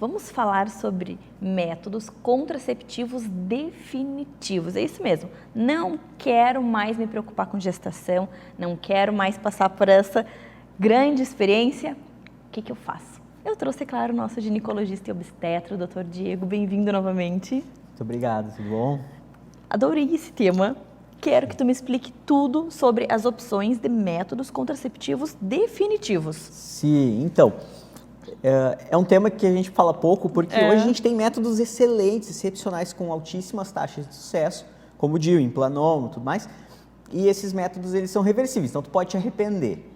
vamos falar sobre métodos contraceptivos definitivos. É isso mesmo, não quero mais me preocupar com gestação, não quero mais passar por essa grande experiência. O que eu faço? Eu trouxe, claro, o nosso ginecologista e obstetra, o Dr. Diego. Bem-vindo novamente. Muito obrigado, tudo bom? Adorei esse tema. Quero que tu me explique tudo sobre as opções de métodos contraceptivos definitivos. Sim, então, é um tema que a gente fala pouco, porque hoje a gente tem métodos excelentes, excepcionais, com altíssimas taxas de sucesso, como o DIU, Implanon e tudo mais, e esses métodos eles são reversíveis, então tu pode te arrepender,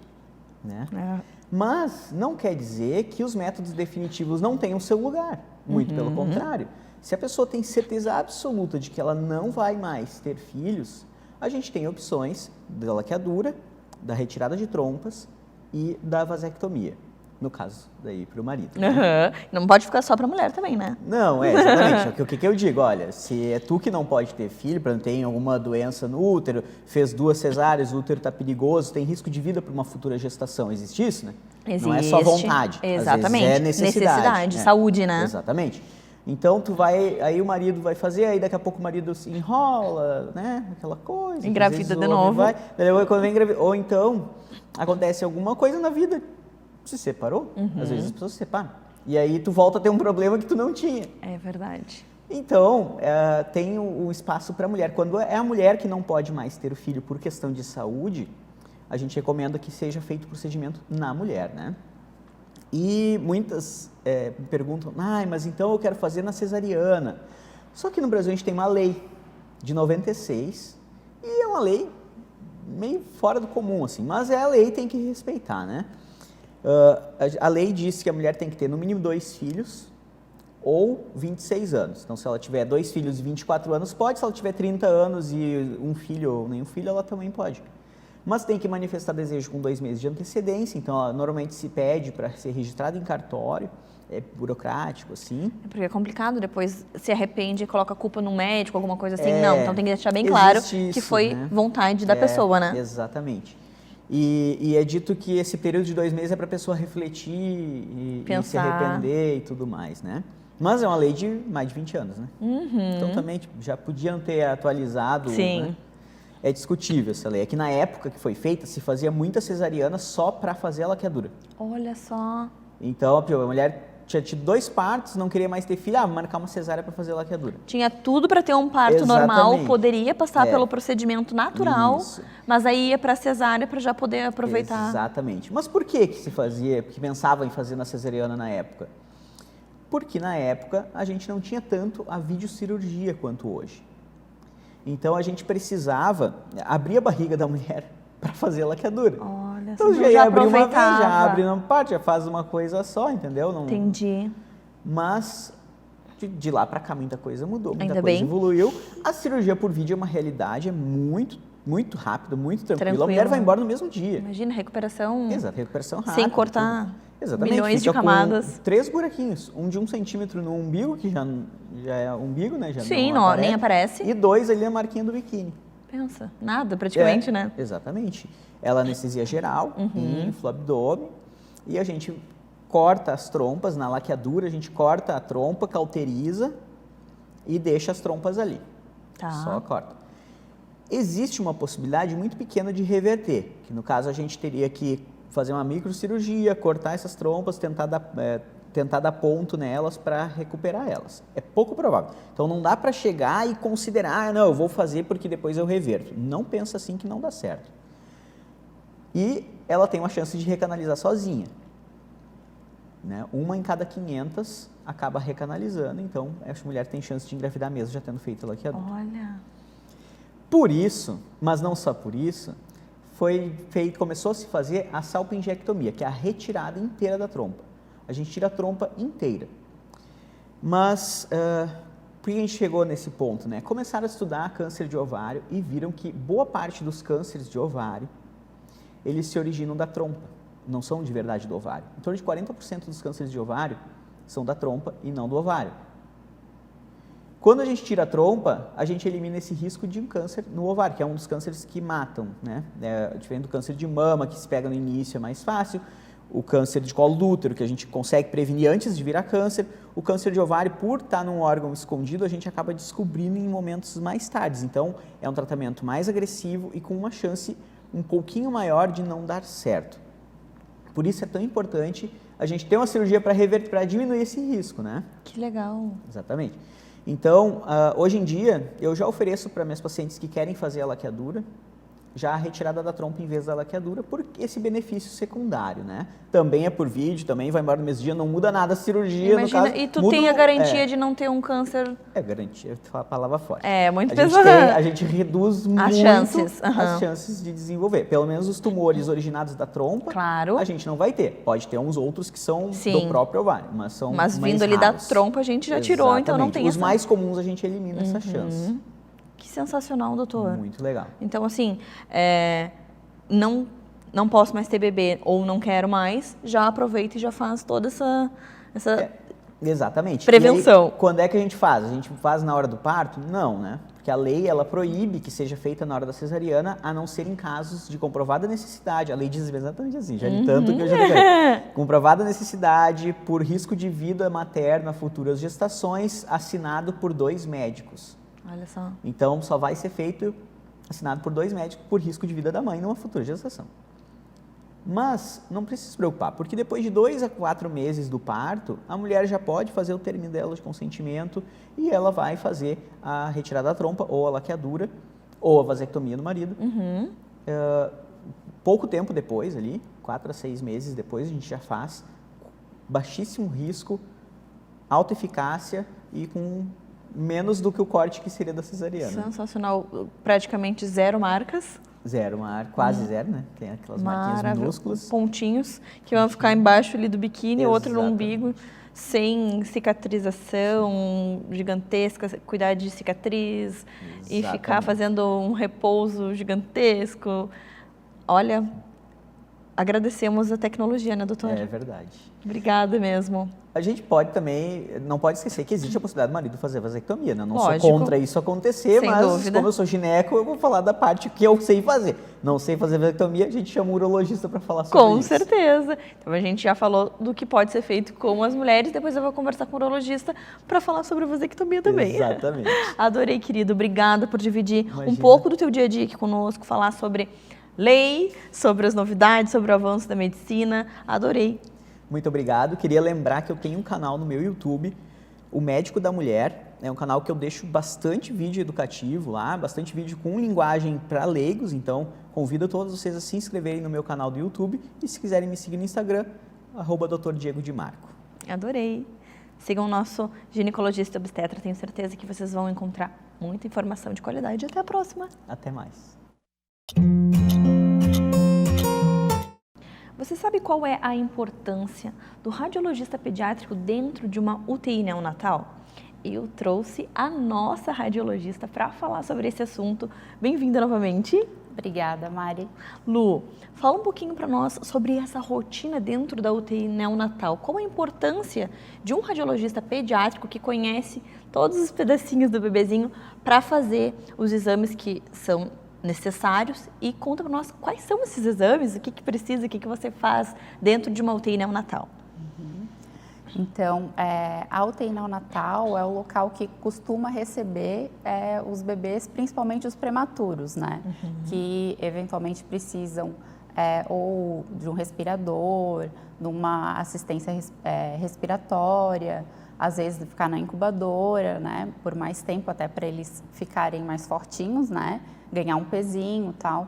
né? Mas não quer dizer que os métodos definitivos não tenham seu lugar, muito pelo contrário. Se a pessoa tem certeza absoluta de que ela não vai mais ter filhos, a gente tem opções da laqueadura, da retirada de trompas e da vasectomia. No caso, daí para o marido. Né? Não pode ficar só para a mulher também, né? Não, exatamente. O que eu digo? Olha, se é tu que não pode ter filho, tem alguma doença no útero, fez 2 cesáreas, o útero está perigoso, tem risco de vida para uma futura gestação. Existe isso, né? Existe. Não é só vontade. Exatamente. Às vezes é necessidade. Saúde, né? Exatamente. Então, tu vai, aí o marido vai fazer, aí daqui a pouco o marido se enrola, né? Aquela coisa. Engravida de novo. Quando vem ou então, acontece alguma coisa na vida, se separou. Às vezes as pessoas se separam. E aí tu volta a ter um problema que tu não tinha. É verdade. Então, tem o espaço para a mulher. Quando é a mulher que não pode mais ter o filho por questão de saúde, a gente recomenda que seja feito o procedimento na mulher, né? E muitas me perguntam, mas então eu quero fazer na cesariana. Só que no Brasil a gente tem uma lei de 96 e é uma lei meio fora do comum, assim, mas a lei tem que respeitar, né? A lei diz que a mulher tem que ter no mínimo 2 filhos ou 26 anos. Então, se ela tiver 2 filhos e 24 anos, pode. Se ela tiver 30 anos e um filho ou nenhum filho, ela também pode. Mas tem que manifestar desejo com 2 meses de antecedência, então normalmente se pede para ser registrado em cartório, é burocrático, assim. Porque é complicado, depois se arrepende e coloca a culpa no médico, alguma coisa assim. Não, então tem que deixar bem claro que foi vontade da pessoa, né? Exatamente. E é dito que esse período de 2 meses é para a pessoa refletir e se arrepender e tudo mais, né? Mas é uma lei de mais de 20 anos, né? Então também já podiam ter atualizado, né? É discutível essa lei. É que na época que foi feita, se fazia muita cesariana só para fazer a laqueadura. Olha só. Então, a mulher tinha tido 2 partos, não queria mais ter filho, vou marcar uma cesárea para fazer a laqueadura. Tinha tudo para ter um parto normal, poderia passar pelo procedimento natural, mas aí ia para a cesárea para já poder aproveitar. Exatamente. Mas por que se fazia, que pensava em fazer na cesariana na época? Porque na época a gente não tinha tanto a videocirurgia quanto hoje. Então a gente precisava abrir a barriga da mulher para fazer a laqueadura. Olha, então já ia abrir uma vez, já abre uma parte, já faz uma coisa só, entendeu? Não... Entendi. Mas de lá para cá muita coisa mudou, muita coisa evoluiu. A cirurgia por vídeo é uma realidade, é muito rápido, muito tranquilo. A mulher vai embora no mesmo dia. Imagina, recuperação. Exato, recuperação rápida. Sem cortar. Exatamente. Milhões de camadas. 3 buraquinhos, um de 1 centímetro no umbigo, que já é umbigo, né? Já Sim, não aparece, nem aparece. E 2 ali na marquinha do biquíni. Pensa, nada praticamente, né? Exatamente. Ela anestesia geral, infla o abdômen, e a gente corta as trompas, na laqueadura a gente corta a trompa, cauteriza e deixa as trompas ali. Tá. Só corta. Existe uma possibilidade muito pequena de reverter, que no caso a gente teria que fazer uma microcirurgia, cortar essas trompas, tentar dar ponto nelas para recuperar elas. É pouco provável. Então não dá para chegar e considerar, não, eu vou fazer porque depois eu reverto. Não pensa assim que não dá certo. E ela tem uma chance de recanalizar sozinha. Né? 1 em cada 500 acaba recanalizando, então essa mulher tem chance de engravidar mesmo já tendo feito a laqueadura. Olha. Por isso, mas não só por isso, começou a se fazer a salpingectomia, que é a retirada inteira da trompa. A gente tira a trompa inteira. Mas por que a gente chegou nesse ponto? Né? Começaram a estudar câncer de ovário e viram que boa parte dos cânceres de ovário, eles se originam da trompa, não são de verdade do ovário. Em torno de 40% dos cânceres de ovário são da trompa e não do ovário. Quando a gente tira a trompa, a gente elimina esse risco de um câncer no ovário, que é um dos cânceres que matam, né? Diferente do câncer de mama, que se pega no início, é mais fácil. o câncer de colo do útero, que a gente consegue prevenir antes de virar câncer. O câncer de ovário, por estar num órgão escondido, a gente acaba descobrindo em momentos mais tardes. Então, é um tratamento mais agressivo e com uma chance um pouquinho maior de não dar certo. Por isso é tão importante a gente ter uma cirurgia para diminuir esse risco, né? Que legal. Exatamente. Então, hoje em dia, eu já ofereço para minhas pacientes que querem fazer a laqueadura, já a retirada da trompa em vez da laqueadura, por esse benefício secundário, né? Também é por vídeo, também vai embora no mesmo dia, não muda nada a cirurgia, Imagina, no caso. e tu tem a garantia de não ter um câncer... Garantia, a palavra forte. É, muito pesado. pesado. A gente reduz muito as chances de desenvolver. Pelo menos os tumores originados da trompa, claro, a gente não vai ter. Pode ter uns outros que são do próprio ovário, mas são mais vindo raros. Ali da trompa a gente já tirou, exatamente. Então não tem os mais comuns a gente elimina essa chance. Que sensacional, doutor. Muito legal. Então, assim, não posso mais ter bebê ou não quero mais, já aproveita e já faz toda essa exatamente. prevenção. E aí, quando é que a gente faz? A gente faz na hora do parto? Não, né? Porque a lei, ela proíbe que seja feita na hora da cesariana, a não ser em casos de comprovada necessidade. A lei diz exatamente assim, já de tanto que eu já liguei. Comprovada necessidade por risco de vida materna a futuras gestações, assinado por 2 médicos. Olha só. Então, só vai ser feito assinado por 2 médicos por risco de vida da mãe numa futura gestação. Mas não precisa se preocupar, porque depois de 2 a 4 meses do parto, a mulher já pode fazer o termo dela de consentimento e ela vai fazer a retirada da trompa, ou a laqueadura, ou a vasectomia do marido. Pouco tempo depois, ali, 4 a 6 meses depois, a gente já faz baixíssimo risco, alta eficácia e com menos do que o corte que seria da cesariana. Sensacional, praticamente 0 marcas. Quase zero, né? Tem aquelas marquinhas minúsculas. Pontinhos que vão ficar embaixo ali do biquíni, outro no umbigo, sem cicatrização gigantesca, cuidar de cicatriz e ficar fazendo um repouso gigantesco. Olha, agradecemos a tecnologia, né, doutora? É verdade. Obrigada mesmo. A gente pode também, não pode esquecer que existe a possibilidade do marido fazer vasectomia, né? Eu não Lógico. sou contra isso acontecer, Sem mas dúvida. como eu sou gineco, eu vou falar da parte que eu sei fazer. Não sei fazer vasectomia, a gente chama o urologista para falar sobre isso. Com certeza. Então a gente já falou do que pode ser feito com as mulheres, depois eu vou conversar com o urologista para falar sobre a vasectomia também. Exatamente. Adorei, querido. Obrigada por dividir um pouco do teu dia a dia aqui conosco, falar sobre lei, sobre as novidades, sobre o avanço da medicina. Adorei. Muito obrigado. Queria lembrar que eu tenho um canal no meu YouTube, O Médico da Mulher. É um canal que eu deixo bastante vídeo educativo lá, bastante vídeo com linguagem para leigos. Então, convido todos vocês a se inscreverem no meu canal do YouTube e se quiserem me seguir no Instagram, @Dr. Diego de Marco. Adorei. Sigam o nosso ginecologista obstetra. Tenho certeza que vocês vão encontrar muita informação de qualidade. Até a próxima. Até mais. Você sabe qual é a importância do radiologista pediátrico dentro de uma UTI neonatal? Eu trouxe a nossa radiologista para falar sobre esse assunto. Bem-vinda novamente. Obrigada, Mari. Lu, fala um pouquinho para nós sobre essa rotina dentro da UTI neonatal. Qual a importância de um radiologista pediátrico que conhece todos os pedacinhos do bebezinho para fazer os exames que são necessários, e conta para nós quais são esses exames, o que precisa, o que você faz dentro de uma UTI neonatal. Então, a UTI neonatal é o local que costuma receber os bebês, principalmente os prematuros, né? Que eventualmente precisam ou de um respirador, de uma assistência respiratória, às vezes ficar na incubadora, né? Por mais tempo, até para eles ficarem mais fortinhos, né? Ganhar um pezinho e tal.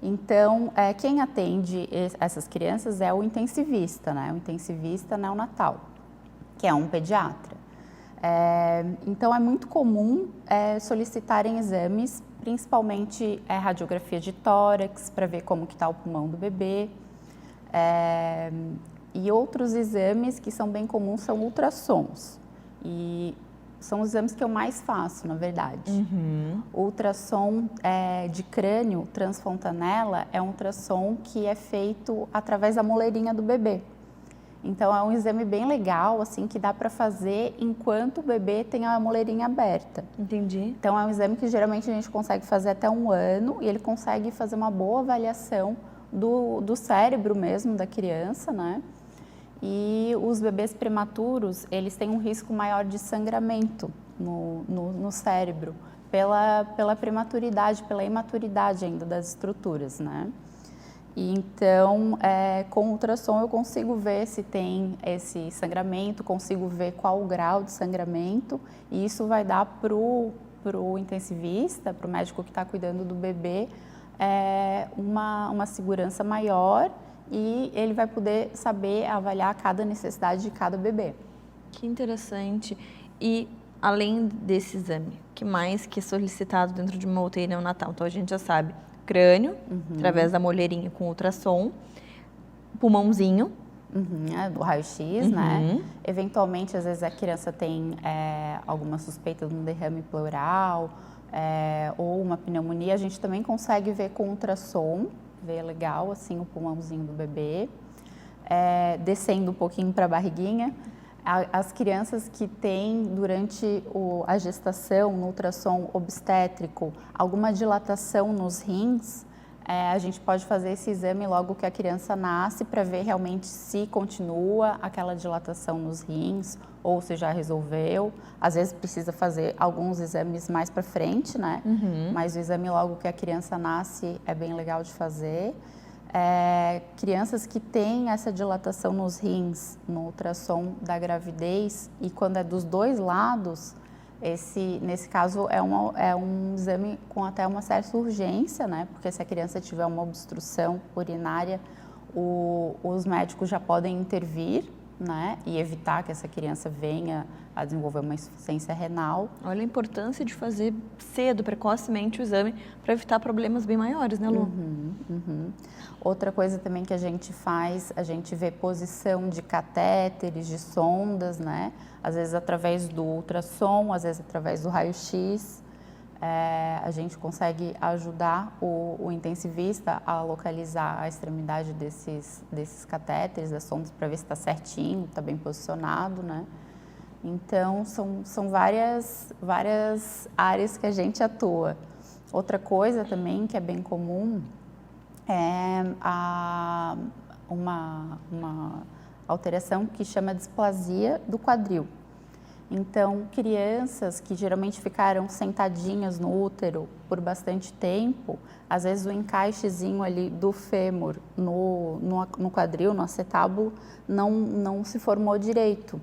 Então, quem atende essas crianças é o intensivista, né? O intensivista neonatal, que é um pediatra. Então, é muito comum solicitarem exames, principalmente radiografia de tórax, para ver como que está o pulmão do bebê. E outros exames que são bem comuns são ultrassons. E são os exames que eu mais faço, na verdade. O ultrassom de crânio transfontanela é um ultrassom que é feito através da moleirinha do bebê. Então, é um exame bem legal, assim, que dá para fazer enquanto o bebê tem a moleirinha aberta. Entendi. Então, é um exame que geralmente a gente consegue fazer até 1 ano e ele consegue fazer uma boa avaliação do cérebro mesmo da criança, né? E os bebês prematuros, eles têm um risco maior de sangramento no cérebro, pela prematuridade, pela imaturidade ainda das estruturas, né? E então, com ultrassom eu consigo ver se tem esse sangramento, consigo ver qual o grau de sangramento, e isso vai dar para o intensivista, para o médico que está cuidando do bebê, uma segurança maior, e ele vai poder saber avaliar cada necessidade de cada bebê. Que interessante. E além desse exame, o que mais que é solicitado dentro de uma UTI neonatal? Então a gente já sabe, crânio, através da molheirinha com ultrassom, pulmãozinho. Do raio-x, né? Eventualmente, às vezes a criança tem alguma suspeita de um derrame pleural ou uma pneumonia, a gente também consegue ver com ultrassom, ver legal assim o pulmãozinho do bebê, descendo um pouquinho para a barriguinha. As crianças que têm durante a gestação, no ultrassom obstétrico, alguma dilatação nos rins, a gente pode fazer esse exame logo que a criança nasce para ver realmente se continua aquela dilatação nos rins ou se já resolveu. Às vezes precisa fazer alguns exames mais para frente, né? Mas o exame logo que a criança nasce é bem legal de fazer. Crianças que têm essa dilatação nos rins no ultrassom da gravidez e quando é dos dois lados, nesse caso é um exame com até uma certa urgência, né? Porque se a criança tiver uma obstrução urinária, os médicos já podem intervir, né? E evitar que essa criança venha a desenvolver uma insuficiência renal. Olha a importância de fazer cedo, precocemente o exame para evitar problemas bem maiores, né, Lu? Outra coisa também que a gente faz, a gente vê posição de catéteres, de sondas, né? Às vezes através do ultrassom, às vezes através do raio-x. A gente consegue ajudar o intensivista a localizar a extremidade desses catéteres, das sondas, para ver se está certinho, está bem posicionado, né? Então, são várias áreas que a gente atua. Outra coisa também que é bem comum é uma alteração que chama displasia do quadril. Então, crianças que geralmente ficaram sentadinhas no útero por bastante tempo, às vezes o encaixezinho ali do fêmur no quadril, no acetábulo, não se formou direito.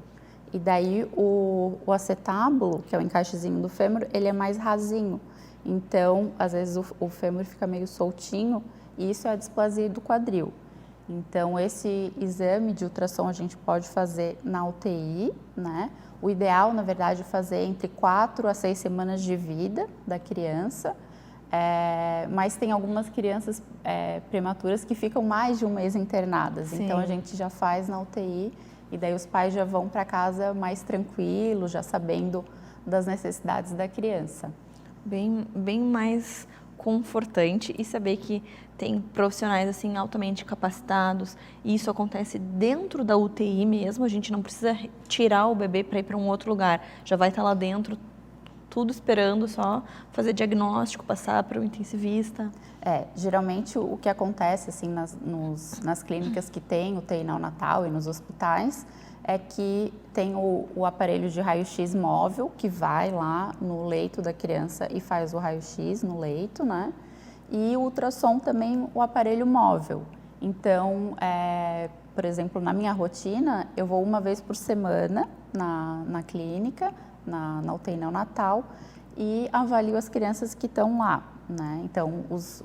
E daí o acetábulo, que é o encaixezinho do fêmur, ele é mais rasinho. Então, às vezes o fêmur fica meio soltinho e isso é a displasia do quadril. Então, esse exame de ultrassom a gente pode fazer na UTI, né? O ideal, na verdade, é fazer entre 4 a 6 semanas de vida da criança, mas tem algumas crianças prematuras que ficam mais de um mês internadas. Sim. Então, a gente já faz na UTI e daí os pais já vão para casa mais tranquilos, já sabendo das necessidades da criança. Bem mais confortante e saber que tem profissionais assim altamente capacitados e isso acontece dentro da UTI mesmo, a gente não precisa tirar o bebê para ir para um outro lugar, já vai estar lá dentro, tudo esperando só fazer diagnóstico, passar para o intensivista. Geralmente o que acontece assim nas clínicas que tem UTI neonatal e nos hospitais é que tem o aparelho de raio-x móvel que vai lá no leito da criança e faz o raio-x no leito, né? E o ultrassom também, o aparelho móvel. Então, por exemplo, na minha rotina, eu vou uma vez por semana na clínica, na UTI neonatal, e avalio as crianças que estão lá, né? Então, os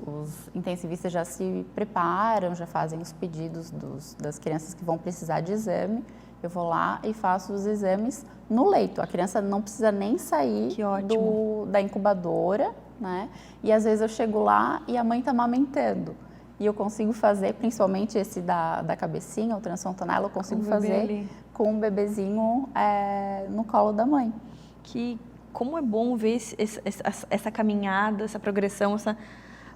intensivistas já se preparam, já fazem os pedidos das crianças que vão precisar de exame. Eu vou lá e faço os exames no leito. A criança não precisa nem sair da incubadora, né? E às vezes eu chego lá e a mãe está amamentando. E eu consigo fazer, principalmente esse da cabecinha, o transfontanela, eu consigo fazer com o bebezinho no colo da mãe. Como é bom ver essa caminhada, essa progressão,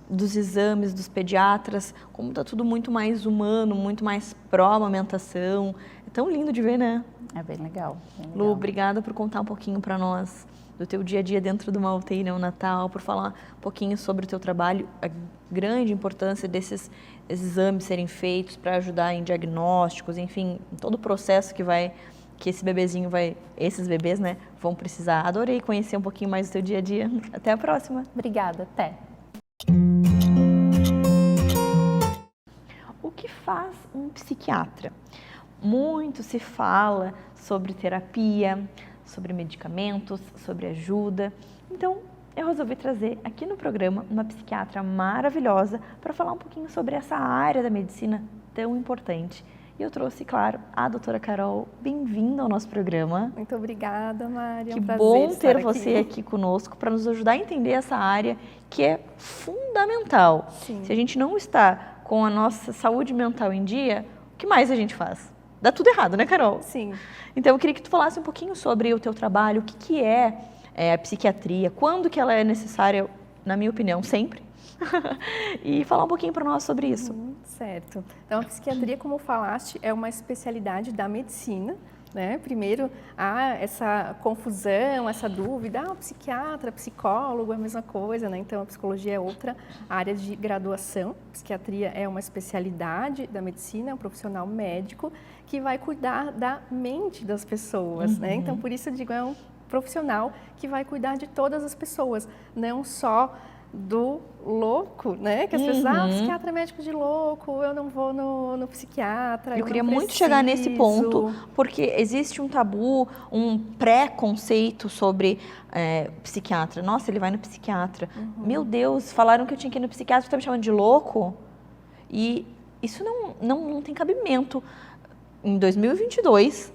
dos exames, dos pediatras, como está tudo muito mais humano, muito mais pró-amamentação. É tão lindo de ver, né? É bem legal. Lu, obrigada por contar um pouquinho para nós do teu dia a dia dentro de uma UTI neonatal, por falar um pouquinho sobre o teu trabalho, a grande importância exames serem feitos para ajudar em diagnósticos, enfim, em todo o processo que esses bebês, né, vão precisar. Adorei conhecer um pouquinho mais do teu dia a dia. Até a próxima. Obrigada, até. O que faz um psiquiatra? Muito se fala sobre terapia, sobre medicamentos, sobre ajuda. Então, eu resolvi trazer aqui no programa uma psiquiatra maravilhosa para falar um pouquinho sobre essa área da medicina tão importante. E eu trouxe, claro, a doutora Carol. Bem-vinda ao nosso programa. Muito obrigada, Mari. Que um prazer bom estar ter você aqui conosco para nos ajudar a entender essa área que é fundamental. Sim. Se a gente não está com a nossa saúde mental em dia, o que mais a gente faz? Dá tudo errado, né, Carol? Sim. Então, eu queria que tu falasse um pouquinho sobre o teu trabalho, o que é a psiquiatria, quando que ela é necessária, na minha opinião, sempre, e falar um pouquinho para nós sobre isso. Certo. Então, a psiquiatria, como falaste, é uma especialidade da medicina, né? Primeiro, há essa confusão, essa dúvida, o psiquiatra, psicólogo é a mesma coisa, né? Então, a psicologia é outra área de graduação. A psiquiatria é uma especialidade da medicina, é um profissional médico que vai cuidar da mente das pessoas, né? Então, por isso eu digo, é um profissional que vai cuidar de todas as pessoas, não só do louco, né? Que as pessoas, psiquiatra é médico de louco, eu não vou no psiquiatra. Eu queria muito chegar nesse ponto, porque existe um tabu, um pré-conceito sobre psiquiatra. Nossa, ele vai no psiquiatra. Meu Deus, falaram que eu tinha que ir no psiquiatra, você tá me chamando de louco? E isso não tem cabimento. Em 2022,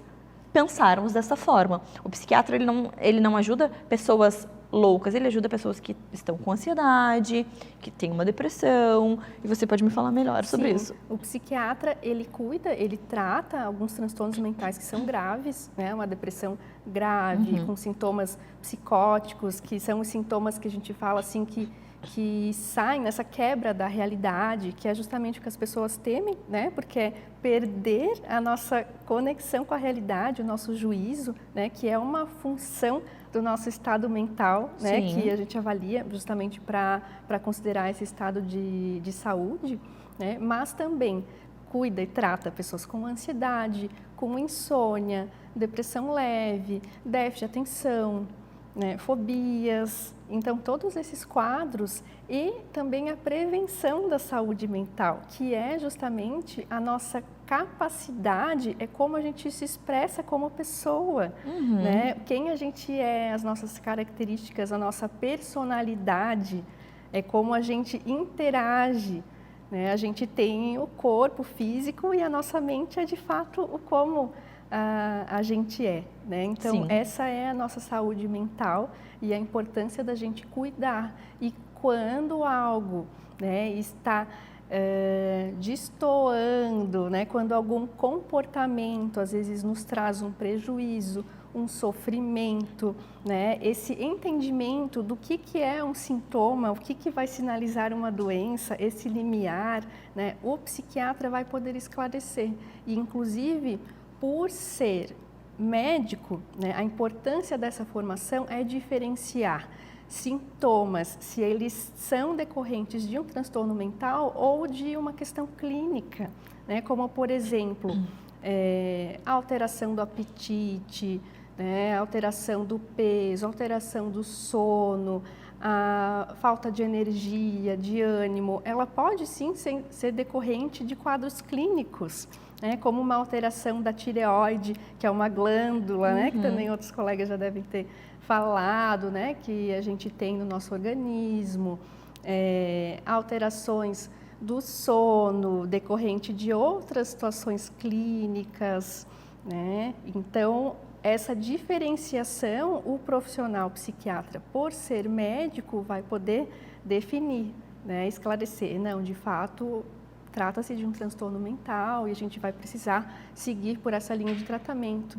pensarmos dessa forma. O psiquiatra, ele não ajuda pessoas loucas, ele ajuda pessoas que estão com ansiedade, que têm uma depressão, e você pode me falar melhor sobre isso. O psiquiatra, ele cuida, ele trata alguns transtornos mentais que são graves, né? Uma depressão grave, com sintomas psicóticos, que são os sintomas que a gente fala assim que saem nessa quebra da realidade, que é justamente o que as pessoas temem, né? Porque é perder a nossa conexão com a realidade, o nosso juízo, né? Que é uma função do nosso estado mental, né? Que a gente avalia justamente para considerar esse estado de saúde, né? Mas também cuida e trata pessoas com ansiedade, com insônia, depressão leve, déficit de atenção, né, fobias. Então, todos esses quadros e também a prevenção da saúde mental, que é justamente a nossa capacidade, é como a gente se expressa como pessoa, né? Quem a gente é, as nossas características, a nossa personalidade, é como a gente interage, né? A gente tem o corpo físico e a nossa mente é de fato o como a gente é, né? Então, essa é a nossa saúde mental e a importância da gente cuidar. E quando algo, né, está destoando, né, quando algum comportamento às vezes nos traz um prejuízo, um sofrimento, né, esse entendimento do que é um sintoma, o que vai sinalizar uma doença, esse limiar, né, o psiquiatra vai poder esclarecer. E, inclusive, por ser médico, né, a importância dessa formação é diferenciar sintomas, se eles são decorrentes de um transtorno mental ou de uma questão clínica, né, como, por exemplo, alteração do apetite, né, alteração do peso, alteração do sono, a falta de energia, de ânimo, ela pode sim ser decorrente de quadros clínicos, né, como uma alteração da tireoide, que é uma glândula, né, que também outros colegas já devem ter falado, né, que a gente tem no nosso organismo, alterações do sono decorrente de outras situações clínicas, né? Então, essa diferenciação, o profissional psiquiatra, por ser médico, vai poder definir, né, esclarecer, não, de fato, trata-se de um transtorno mental e a gente vai precisar seguir por essa linha de tratamento,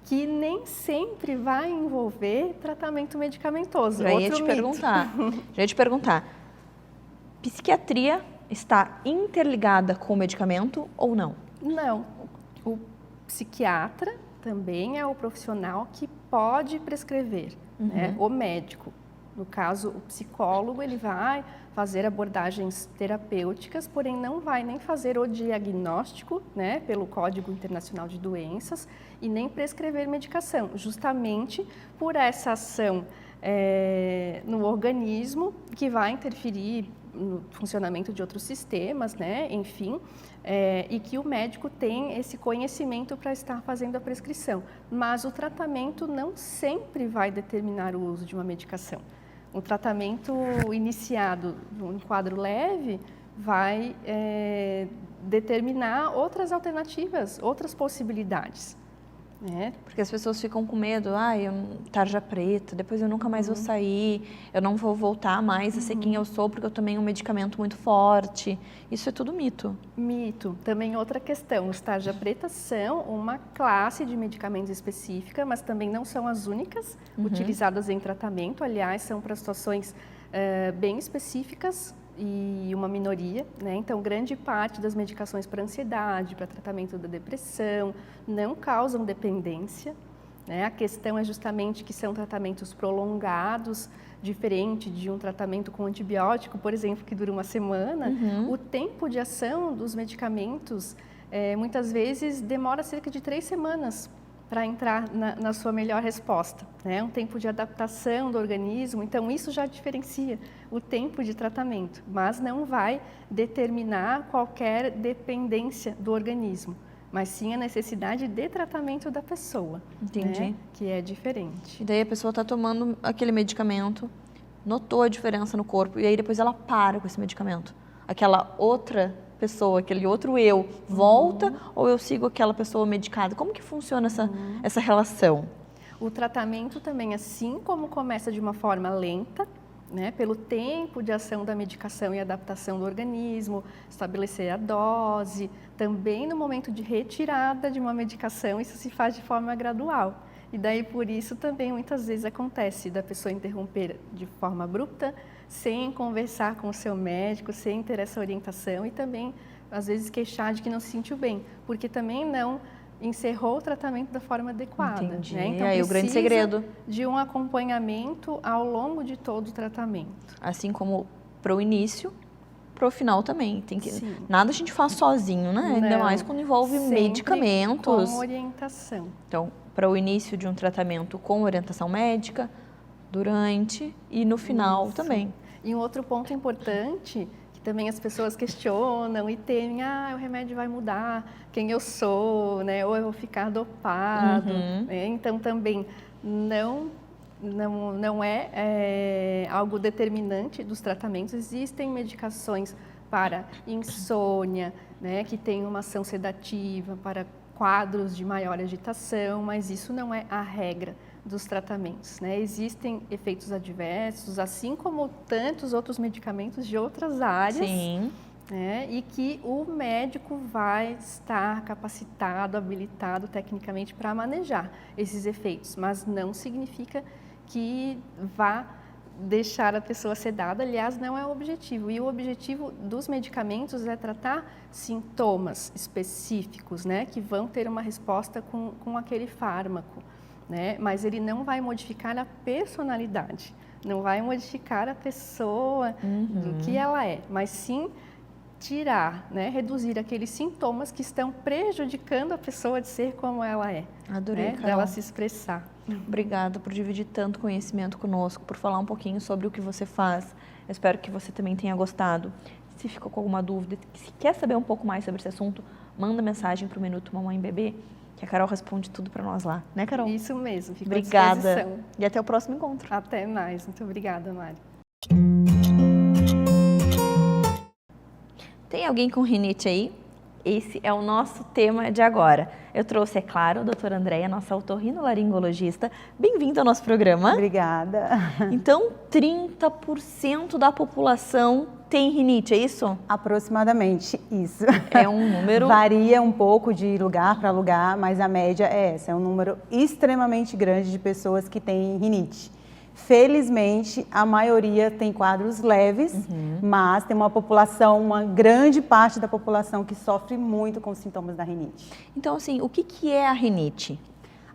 que nem sempre vai envolver tratamento medicamentoso. Já ia te perguntar, psiquiatria está interligada com o medicamento ou não? Não, o psiquiatra também é o profissional que pode prescrever, né? O médico No caso, o psicólogo, ele vai fazer abordagens terapêuticas, porém não vai nem fazer o diagnóstico, né, pelo Código Internacional de Doenças, e nem prescrever medicação, justamente por essa ação no organismo que vai interferir no funcionamento de outros sistemas, né, enfim, e que o médico tem esse conhecimento para estar fazendo a prescrição. Mas o tratamento não sempre vai determinar o uso de uma medicação. Um tratamento iniciado em quadro leve vai determinar outras alternativas, outras possibilidades. Porque as pessoas ficam com medo, tarja preta, depois eu nunca mais vou sair, eu não vou voltar mais a ser quem eu sou porque eu tomei um medicamento muito forte. Isso é tudo mito. Mito. Também outra questão, os tarja preta são uma classe de medicamentos específica, mas também não são as únicas utilizadas em tratamento, aliás, são para situações bem específicas e uma minoria, né? Então, grande parte das medicações para ansiedade, para tratamento da depressão, não causam dependência, né? A questão é justamente que são tratamentos prolongados, diferente de um tratamento com antibiótico, por exemplo, que dura uma semana. O tempo de ação dos medicamentos, muitas vezes, demora cerca de 3 semanas para entrar na sua melhor resposta, né? Um tempo de adaptação do organismo, então isso já diferencia o tempo de tratamento, mas não vai determinar qualquer dependência do organismo, mas sim a necessidade de tratamento da pessoa. Entendi. Né? Que é diferente. E daí a pessoa está tomando aquele medicamento, notou a diferença no corpo, e aí depois ela para com esse medicamento. Aquela outra pessoa, aquele outro eu, volta ou eu sigo aquela pessoa medicada? Como que funciona essa relação? O tratamento também, assim como começa de uma forma lenta, né, pelo tempo de ação da medicação e adaptação do organismo, estabelecer a dose, também no momento de retirada de uma medicação, isso se faz de forma gradual. E daí, por isso, também muitas vezes acontece da pessoa interromper de forma abrupta, sem conversar com o seu médico, sem ter essa orientação e também, às vezes, queixar de que não se sentiu bem, porque também não encerrou o tratamento da forma adequada. Entendi. Né? Então, aí o grande segredo. De um acompanhamento ao longo de todo o tratamento. Assim como para o início, para o final também. Tem que, Sim. nada a gente faz sozinho, né? Ainda Não. mais quando envolve Sempre medicamentos. com orientação. Então, para o início de um tratamento com orientação médica, durante e no final também. E um outro ponto importante, que também as pessoas questionam e temem, o remédio vai mudar quem eu sou, né? Ou eu vou ficar dopado. Né? Então, também não é algo determinante dos tratamentos. Existem medicações para insônia, né? Que tem uma ação sedativa, para quadros de maior agitação, mas isso não é a regra dos tratamentos, né? Existem efeitos adversos, assim como tantos outros medicamentos de outras áreas. Sim. Né? E que o médico vai estar capacitado, habilitado tecnicamente para manejar esses efeitos, mas não significa que vá deixar a pessoa sedada, aliás, não é o objetivo. E o objetivo dos medicamentos é tratar sintomas específicos, né, que vão ter uma resposta com aquele fármaco, né, mas ele não vai modificar a personalidade, não vai modificar a pessoa do que ela é, mas sim tirar, né, reduzir aqueles sintomas que estão prejudicando a pessoa de ser como ela é. Adorei, né, Carol. dela se expressar. Obrigada por dividir tanto conhecimento conosco, por falar um pouquinho sobre o que você faz. Eu espero que você também tenha gostado. Se ficou com alguma dúvida, se quer saber um pouco mais sobre esse assunto, manda mensagem para o Minuto Mamãe Bebê, que a Carol responde tudo para nós lá. Né, Carol? Isso mesmo, fico Obrigada. à disposição. E até o próximo encontro. Até mais. Muito obrigada, Mari. Tem alguém com rinite aí? Esse é o nosso tema de agora. Eu trouxe, é claro, a doutora Andréia, nossa otorrinolaringologista. Bem-vinda ao nosso programa. Obrigada. Então, 30% da população tem rinite, é isso? Aproximadamente isso. É um número... Varia um pouco de lugar para lugar, mas a média é essa. É um número extremamente grande de pessoas que têm rinite. Felizmente, a maioria tem quadros leves, mas tem uma população, uma grande parte da população que sofre muito com os sintomas da rinite. Então, assim, o que é a rinite?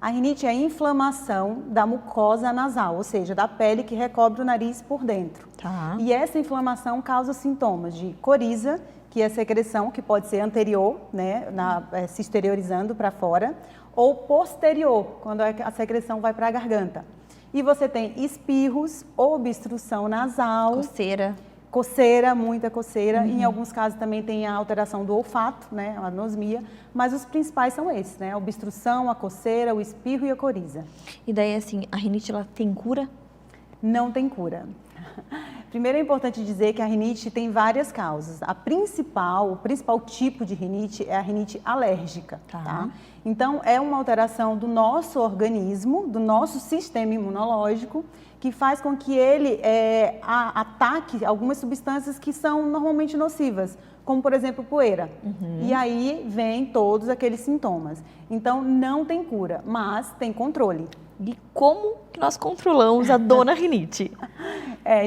A rinite é a inflamação da mucosa nasal, ou seja, da pele que recobre o nariz por dentro. Tá. E essa inflamação causa sintomas de coriza, que é a secreção que pode ser anterior, né, se exteriorizando para fora, ou posterior, quando a secreção vai para a garganta. E você tem espirros, obstrução nasal, coceira, muita coceira. Em alguns casos também tem a alteração do olfato, né, a anosmia, mas os principais são esses, né, a obstrução, a coceira, o espirro e a coriza. E daí, assim, a rinite, ela tem cura? Não tem cura. Primeiro é importante dizer que a rinite tem várias causas. O principal tipo de rinite é a rinite alérgica, tá? Então, é uma alteração do nosso organismo, do nosso sistema imunológico, que faz com que ele ataque algumas substâncias que são normalmente nocivas, como, por exemplo, poeira. E aí vem todos aqueles sintomas. Então, não tem cura, mas tem controle. E como que nós controlamos a dona rinite?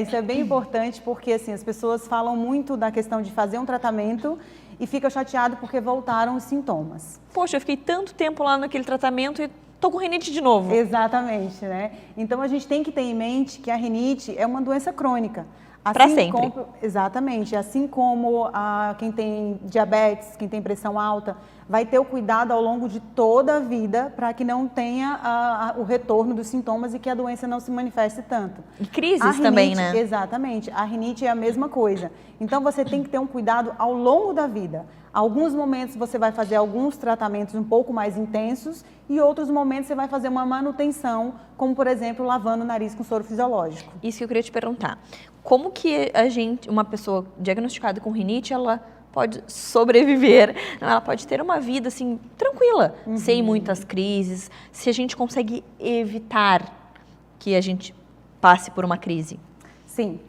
Isso é bem importante porque assim, as pessoas falam muito da questão de fazer um tratamento e ficam chateadas porque voltaram os sintomas. Poxa, eu fiquei tanto tempo lá naquele tratamento e tô com rinite de novo. Exatamente, né? Então a gente tem que ter em mente que a rinite é uma doença crônica. Para sempre. Exatamente. Assim como quem tem diabetes, quem tem pressão alta, vai ter o cuidado ao longo de toda a vida para que não tenha o retorno dos sintomas e que a doença não se manifeste tanto. E crises também, né? Exatamente. A rinite é a mesma coisa. Então você tem que ter um cuidado ao longo da vida. Alguns momentos você vai fazer alguns tratamentos um pouco mais intensos e outros momentos você vai fazer uma manutenção, como por exemplo, lavando o nariz com soro fisiológico. Isso que eu queria te perguntar. Como que uma pessoa diagnosticada com rinite, ela pode sobreviver, ela pode ter uma vida assim tranquila, sem muitas crises, se a gente consegue evitar que a gente passe por uma crise? Sim.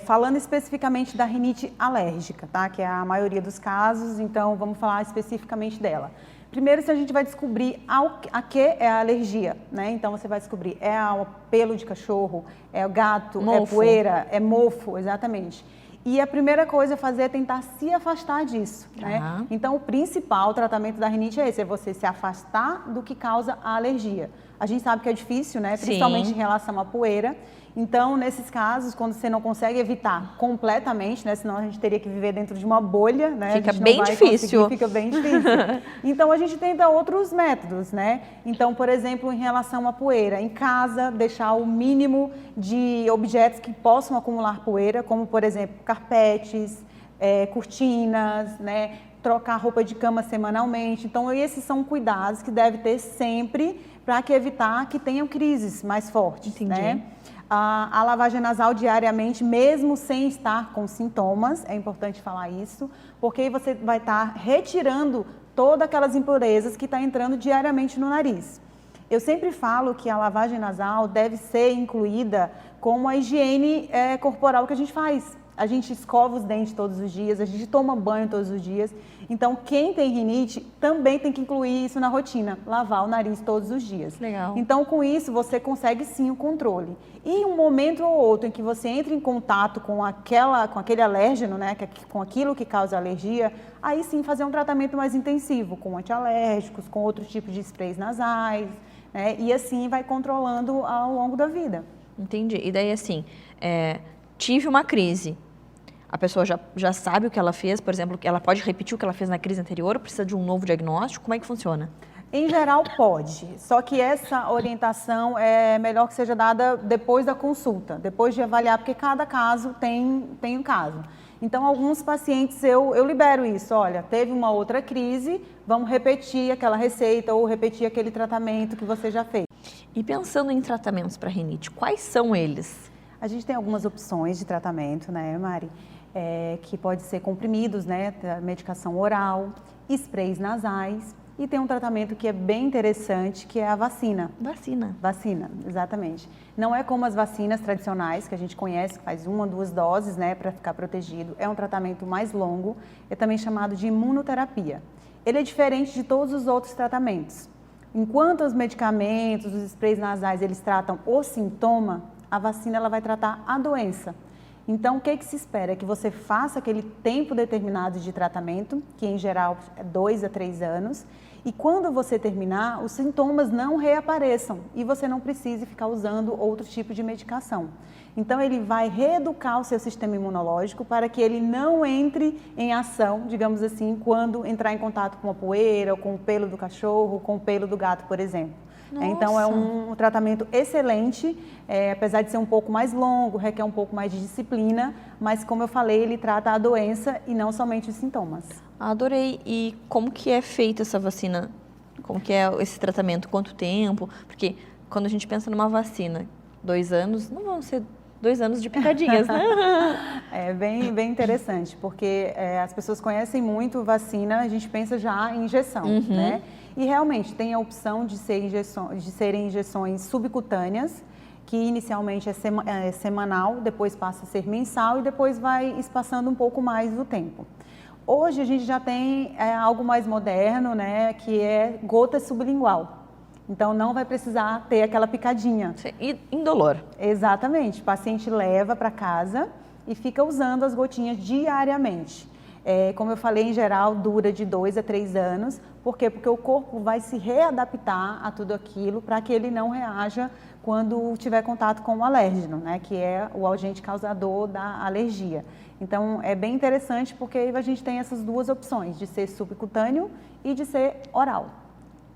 Falando especificamente da rinite alérgica, tá? Que é a maioria dos casos, então vamos falar especificamente dela. Primeiro, se a gente vai descobrir a que é a alergia, né? Então você vai descobrir, é ao pelo de cachorro, é o gato, mofo. É poeira, é mofo, exatamente. E a primeira coisa a fazer é tentar se afastar disso, né? Então o principal tratamento da rinite é esse, é você se afastar do que causa a alergia. A gente sabe que é difícil, né? Principalmente em relação à poeira. Então, nesses casos, quando você não consegue evitar completamente, né? Senão a gente teria que viver dentro de uma bolha, né? Fica bem difícil. Fica bem difícil. Então, a gente tenta outros métodos, né? Então, por exemplo, em relação à poeira, em casa, deixar o mínimo de objetos que possam acumular poeira, como, por exemplo, carpetes, cortinas, né? Trocar roupa de cama semanalmente. Então, esses são cuidados que deve ter sempre para evitar que tenham crises mais fortes, né? A lavagem nasal diariamente, mesmo sem estar com sintomas, é importante falar isso, porque aí você vai estar retirando todas aquelas impurezas que estão entrando diariamente no nariz. Eu sempre falo que a lavagem nasal deve ser incluída como a higiene corporal que a gente faz. A gente escova os dentes todos os dias, a gente toma banho todos os dias. Então, quem tem rinite também tem que incluir isso na rotina, lavar o nariz todos os dias. Legal. Então, com isso, você consegue sim o controle. E em um momento ou outro em que você entra em contato com aquele alérgeno, né, com aquilo que causa alergia, aí sim fazer um tratamento mais intensivo, com antialérgicos, com outros tipos de sprays nasais, né, e assim vai controlando ao longo da vida. Entendi. E daí, assim, tive uma crise. A pessoa já sabe o que ela fez, por exemplo, ela pode repetir o que ela fez na crise anterior, precisa de um novo diagnóstico, como é que funciona? Em geral pode, só que essa orientação é melhor que seja dada depois da consulta, depois de avaliar, porque cada caso tem um caso. Então, alguns pacientes eu libero isso, olha, teve uma outra crise, vamos repetir aquela receita ou repetir aquele tratamento que você já fez. E pensando em tratamentos para rinite, quais são eles? A gente tem algumas opções de tratamento, né, Mari? Que pode ser comprimidos, né, medicação oral, sprays nasais e tem um tratamento que é bem interessante, que é a vacina. Vacina, exatamente. Não é como as vacinas tradicionais que a gente conhece, que faz 1 ou 2 doses, né, para ficar protegido. É um tratamento mais longo, é também chamado de imunoterapia. Ele é diferente de todos os outros tratamentos. Enquanto os medicamentos, os sprays nasais, eles tratam o sintoma, a vacina ela vai tratar a doença. Então, o que se espera? É que você faça aquele tempo determinado de tratamento, que em geral é 2 a 3 anos, E quando você terminar, os sintomas não reapareçam e você não precise ficar usando outro tipo de medicação. Então, ele vai reeducar o seu sistema imunológico para que ele não entre em ação, digamos assim, quando entrar em contato com a poeira, ou com o pelo do cachorro, com o pelo do gato, por exemplo. Nossa. Então, é um tratamento excelente, apesar de ser um pouco mais longo, requer um pouco mais de disciplina, mas, como eu falei, ele trata a doença e não somente os sintomas. Adorei. E como que é feita essa vacina? Como que é esse tratamento? Quanto tempo? Porque quando a gente pensa numa vacina, 2 anos, não vão ser 2 anos de picadinhas, né? É bem interessante, porque as pessoas conhecem muito vacina, a gente pensa já em injeção, né? E realmente tem a opção de serem injeções subcutâneas, que inicialmente é semanal, depois passa a ser mensal e depois vai espaçando um pouco mais o tempo. Hoje a gente já tem algo mais moderno, né, que é gota sublingual. Então, não vai precisar ter aquela picadinha. E indolor. Exatamente. O paciente leva para casa e fica usando as gotinhas diariamente. Como eu falei, em geral, dura de 2 a 3 anos. Por quê? Porque o corpo vai se readaptar a tudo aquilo para que ele não reaja quando tiver contato com o alérgeno, né? Que é o agente causador da alergia. Então, é bem interessante porque aí a gente tem essas duas opções, de ser subcutâneo e de ser oral.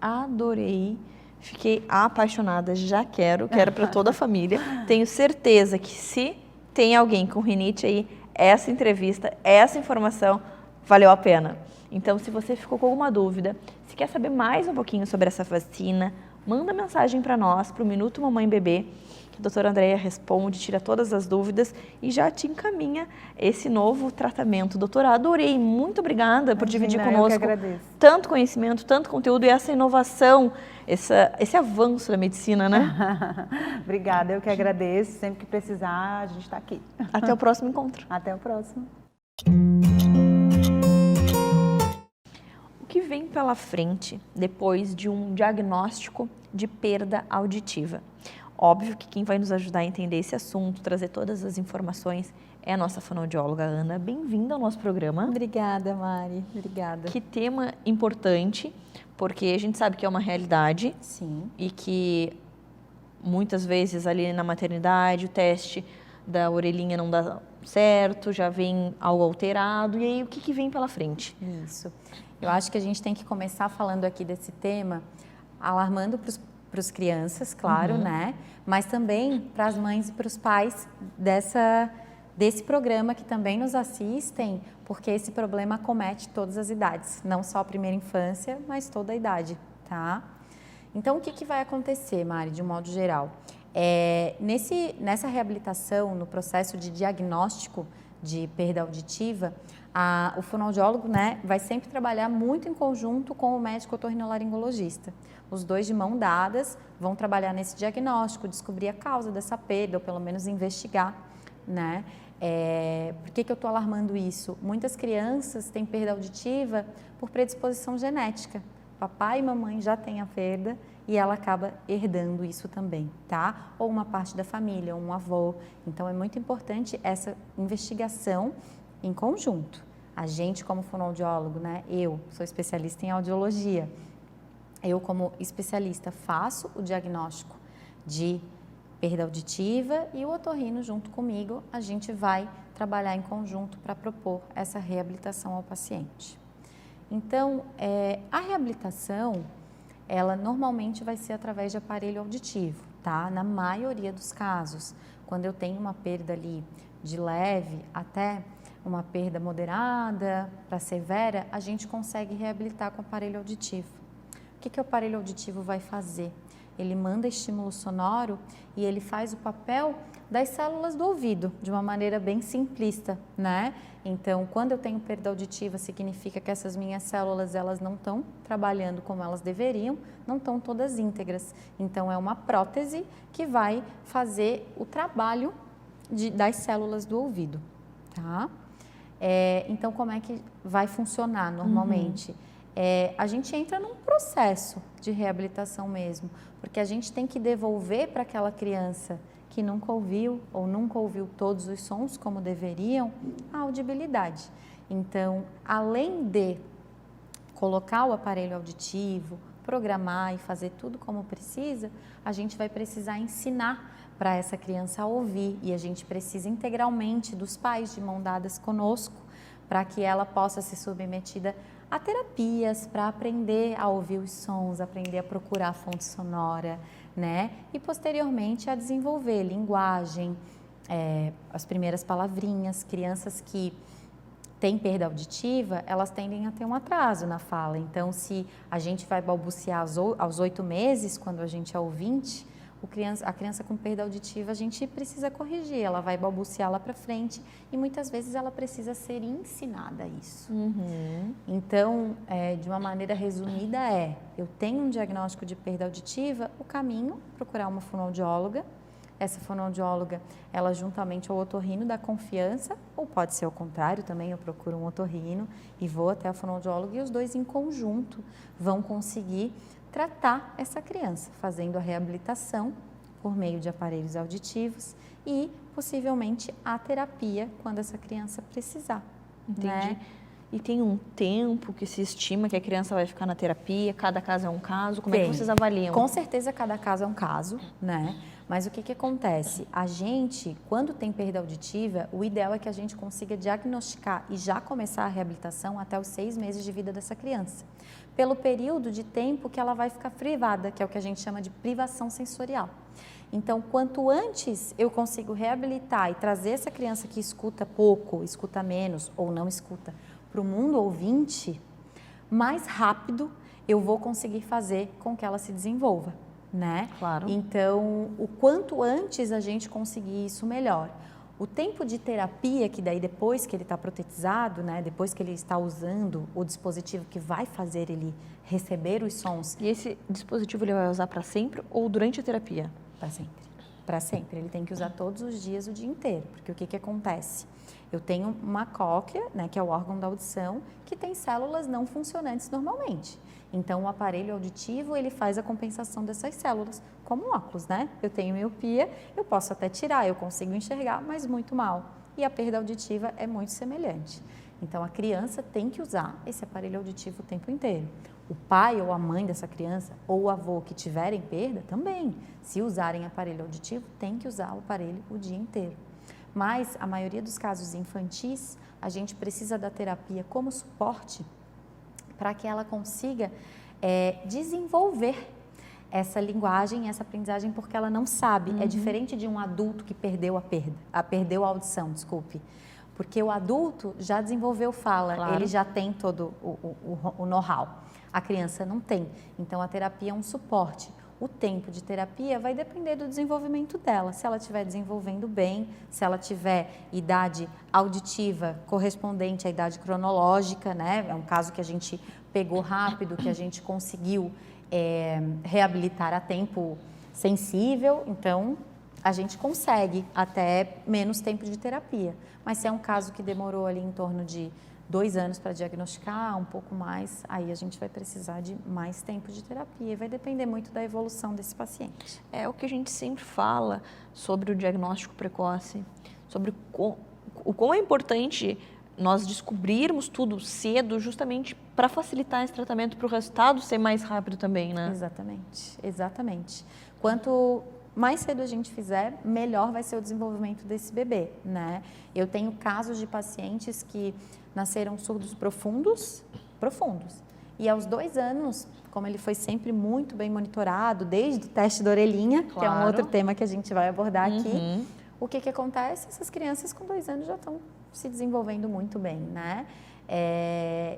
Adorei. Fiquei apaixonada, já quero para toda a família. Tenho certeza que se tem alguém com rinite aí, essa entrevista, essa informação valeu a pena. Então, se você ficou com alguma dúvida, se quer saber mais um pouquinho sobre essa vacina, manda mensagem para nós, para o Minuto Mamãe Bebê, que a doutora Andréia responde, tira todas as dúvidas e já te encaminha esse novo tratamento. Doutora, adorei, muito obrigada por dividir conosco tanto conhecimento, tanto conteúdo e essa inovação, esse avanço da medicina, né? Obrigada, eu que agradeço. Sempre que precisar, a gente está aqui. Até o próximo encontro. Até o próximo. O que vem pela frente depois de um diagnóstico de perda auditiva? Óbvio que quem vai nos ajudar a entender esse assunto, trazer todas as informações, é a nossa fonoaudióloga Ana. Bem-vinda ao nosso programa. Obrigada, Mari. Obrigada. Que tema importante, porque a gente sabe que é uma realidade. Sim. E que muitas vezes ali na maternidade o teste da orelhinha não dá certo, já vem algo alterado. E aí, o que vem pela frente? Isso. Eu acho que a gente tem que começar falando aqui desse tema, alarmando para as crianças, claro, né? Mas também para as mães e para os pais desse programa que também nos assistem, porque esse problema acomete todas as idades, não só a primeira infância, mas toda a idade, tá? Então, o que vai acontecer, Mari, de um modo geral? Nessa reabilitação, no processo de diagnóstico de perda auditiva, o fonoaudiólogo, né, vai sempre trabalhar muito em conjunto com o médico otorrinolaringologista. Os dois de mão dadas vão trabalhar nesse diagnóstico, descobrir a causa dessa perda, ou pelo menos investigar, né? Por que eu estou alarmando isso? Muitas crianças têm perda auditiva por predisposição genética. Papai e mamãe já têm a perda e ela acaba herdando isso também, tá? Ou uma parte da família, ou um avô. Então, é muito importante essa investigação em conjunto. A gente, como fonoaudiólogo, né? Eu sou especialista em audiologia. Eu, como especialista, faço o diagnóstico de perda auditiva e o otorrino, junto comigo, a gente vai trabalhar em conjunto para propor essa reabilitação ao paciente. Então, a reabilitação, ela normalmente vai ser através de aparelho auditivo, tá? Na maioria dos casos, quando eu tenho uma perda ali de leve até uma perda moderada para severa, a gente consegue reabilitar com o aparelho auditivo. O que o aparelho auditivo vai fazer? Ele manda estímulo sonoro e ele faz o papel das células do ouvido, de uma maneira bem simplista, né? Então, quando eu tenho perda auditiva, significa que essas minhas células, elas não estão trabalhando como elas deveriam, não estão todas íntegras. Então, é uma prótese que vai fazer o trabalho das células do ouvido, tá? Então, como é que vai funcionar normalmente? A gente entra num processo de reabilitação mesmo, porque a gente tem que devolver para aquela criança que nunca ouviu ou nunca ouviu todos os sons como deveriam, a audibilidade. Então, além de colocar o aparelho auditivo, programar e fazer tudo como precisa, a gente vai precisar ensinar para essa criança a ouvir e a gente precisa integralmente dos pais de mão dadas conosco para que ela possa ser submetida a terapias para aprender a ouvir os sons, aprender a procurar a fonte sonora, né? E posteriormente a desenvolver linguagem, as primeiras palavrinhas. Crianças que têm perda auditiva, elas tendem a ter um atraso na fala. Então, se a gente vai balbuciar aos 8 meses, quando a gente é ouvinte, a criança com perda auditiva, a gente precisa corrigir, ela vai balbuciar lá para frente e muitas vezes ela precisa ser ensinada a isso. Então, de uma maneira resumida eu tenho um diagnóstico de perda auditiva, o caminho, procurar uma fonoaudióloga. Essa fonoaudióloga, ela juntamente ao otorrino dá confiança, ou pode ser o contrário também, eu procuro um otorrino e vou até a fonoaudióloga e os dois em conjunto vão conseguir tratar essa criança, fazendo a reabilitação por meio de aparelhos auditivos e possivelmente a terapia quando essa criança precisar. Entendi. Né? E tem um tempo que se estima que a criança vai ficar na terapia? Cada caso é um caso? Como é que vocês avaliam? Com certeza cada caso é um caso, né? Mas o que acontece? A gente, quando tem perda auditiva, o ideal é que a gente consiga diagnosticar e já começar a reabilitação até os 6 meses de vida dessa criança. Pelo período de tempo que ela vai ficar privada, que é o que a gente chama de privação sensorial. Então, quanto antes eu consigo reabilitar e trazer essa criança que escuta pouco, escuta menos ou não escuta para o mundo ouvinte, mais rápido eu vou conseguir fazer com que ela se desenvolva, né? Claro. Então, o quanto antes a gente conseguir isso, melhor. O tempo de terapia, que daí depois que ele está protetizado, né, depois que ele está usando o dispositivo que vai fazer ele receber os sons. E esse dispositivo ele vai usar para sempre ou durante a terapia? Para sempre. Para sempre. Ele tem que usar todos os dias, o dia inteiro. Porque o que acontece? Eu tenho uma cóclea, né, que é o órgão da audição, que tem células não funcionantes normalmente. Então, o aparelho auditivo, ele faz a compensação dessas células, como um óculos, né? Eu tenho miopia, eu posso até tirar, eu consigo enxergar, mas muito mal. E a perda auditiva é muito semelhante. Então, a criança tem que usar esse aparelho auditivo o tempo inteiro. O pai ou a mãe dessa criança, ou o avô que tiverem perda, também. Se usarem aparelho auditivo, tem que usar o aparelho o dia inteiro. Mas, a maioria dos casos infantis, a gente precisa da terapia como suporte para que ela consiga desenvolver essa linguagem, essa aprendizagem, porque ela não sabe. É diferente de um adulto que perdeu perdeu a audição, desculpe. Porque o adulto já desenvolveu fala, Claro. ele já tem todo o know-how. A criança não tem. Então, a terapia é um suporte. O tempo de terapia vai depender do desenvolvimento dela. Se ela estiver desenvolvendo bem, se ela tiver idade auditiva correspondente à idade cronológica, né? É um caso que a gente pegou rápido, que a gente conseguiu reabilitar a tempo sensível. Então, a gente consegue até menos tempo de terapia. Mas se é um caso que demorou ali em torno de 2 anos para diagnosticar, um pouco mais, aí a gente vai precisar de mais tempo de terapia e vai depender muito da evolução desse paciente. É o que a gente sempre fala sobre o diagnóstico precoce, sobre o quão é importante nós descobrirmos tudo cedo, justamente para facilitar esse tratamento, para o resultado ser mais rápido também, né? Exatamente, exatamente. Quanto mais cedo a gente fizer, melhor vai ser o desenvolvimento desse bebê, né? Eu tenho casos de pacientes que nasceram surdos profundos, e aos 2 anos, como ele foi sempre muito bem monitorado, desde o teste da orelhinha, que é um Claro. outro tema que a gente vai abordar aqui, o que acontece? Essas crianças com 2 anos já estão se desenvolvendo muito bem, né?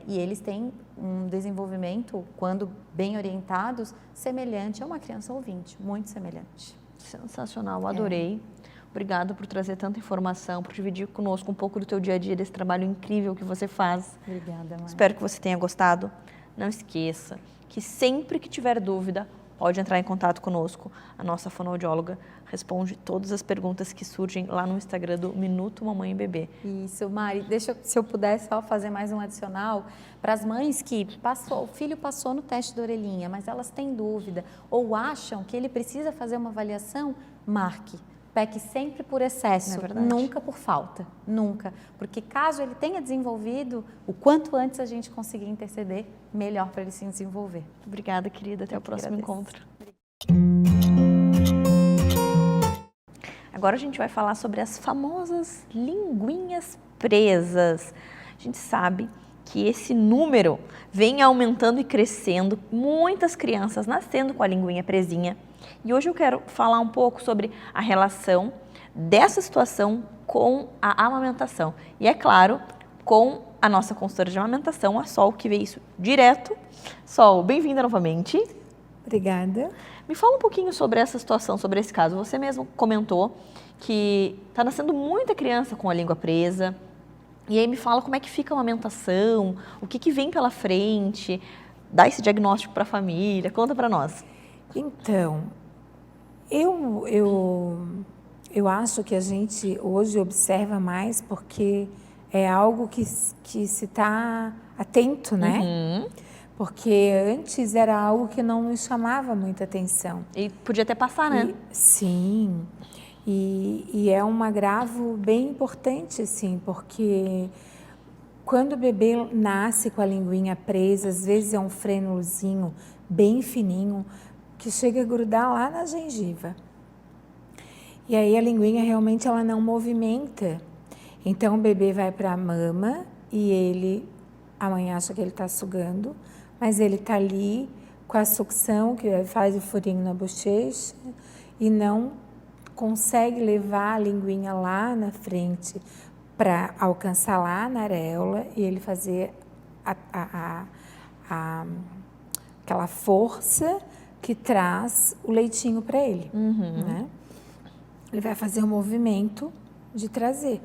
E eles têm um desenvolvimento, quando bem orientados, semelhante a uma criança ouvinte, muito semelhante. Sensacional, adorei. Obrigada por trazer tanta informação, por dividir conosco um pouco do teu dia a dia, desse trabalho incrível que você faz. Obrigada, Maia. Espero que você tenha gostado. Não esqueça que sempre que tiver dúvida, pode entrar em contato conosco. A nossa fonoaudióloga responde todas as perguntas que surgem lá no Instagram do Minuto Mamãe e Bebê. Isso, Mari, se eu puder só fazer mais um adicional, para as mães que o filho passou no teste da orelhinha, mas elas têm dúvida ou acham que ele precisa fazer uma avaliação, marque. peque sempre por excesso, É verdade. nunca por falta, nunca. Porque caso ele tenha desenvolvido, o quanto antes a gente conseguir interceder, melhor para ele se desenvolver. Obrigada, querida. Até o próximo agradeço. encontro. Agora a gente vai falar sobre as famosas linguinhas presas. A gente sabe que esse número vem aumentando e crescendo, muitas crianças nascendo com a linguinha presinha. E hoje eu quero falar um pouco sobre a relação dessa situação com a amamentação. E é claro, com a nossa consultora de amamentação, a Sol, que vê isso direto. Sol, bem-vinda novamente. Obrigada. Me fala um pouquinho sobre essa situação, sobre esse caso. Você mesmo comentou que está nascendo muita criança com a língua presa. E aí me fala como é que fica a amamentação, o que vem pela frente, dá esse diagnóstico para a família, conta para nós. Então, eu acho que a gente hoje observa mais porque é algo que se está atento, né? Uhum. Porque antes era algo que não nos chamava muita atenção. E podia até passar, né? Sim, e é um agravo bem importante, assim, porque quando o bebê nasce com a linguinha presa, às vezes é um frênulozinho bem fininho, que chega a grudar lá na gengiva. E aí a linguinha realmente ela não movimenta. Então o bebê vai para a mama e a mãe acha que ele está sugando, mas ele está ali com a sucção, que faz o furinho na bochecha, e não consegue levar a linguinha lá na frente para alcançar lá na areola e ele fazer aquela força que traz o leitinho para ele. Uhum. Né? Ele vai fazer o movimento de trazer.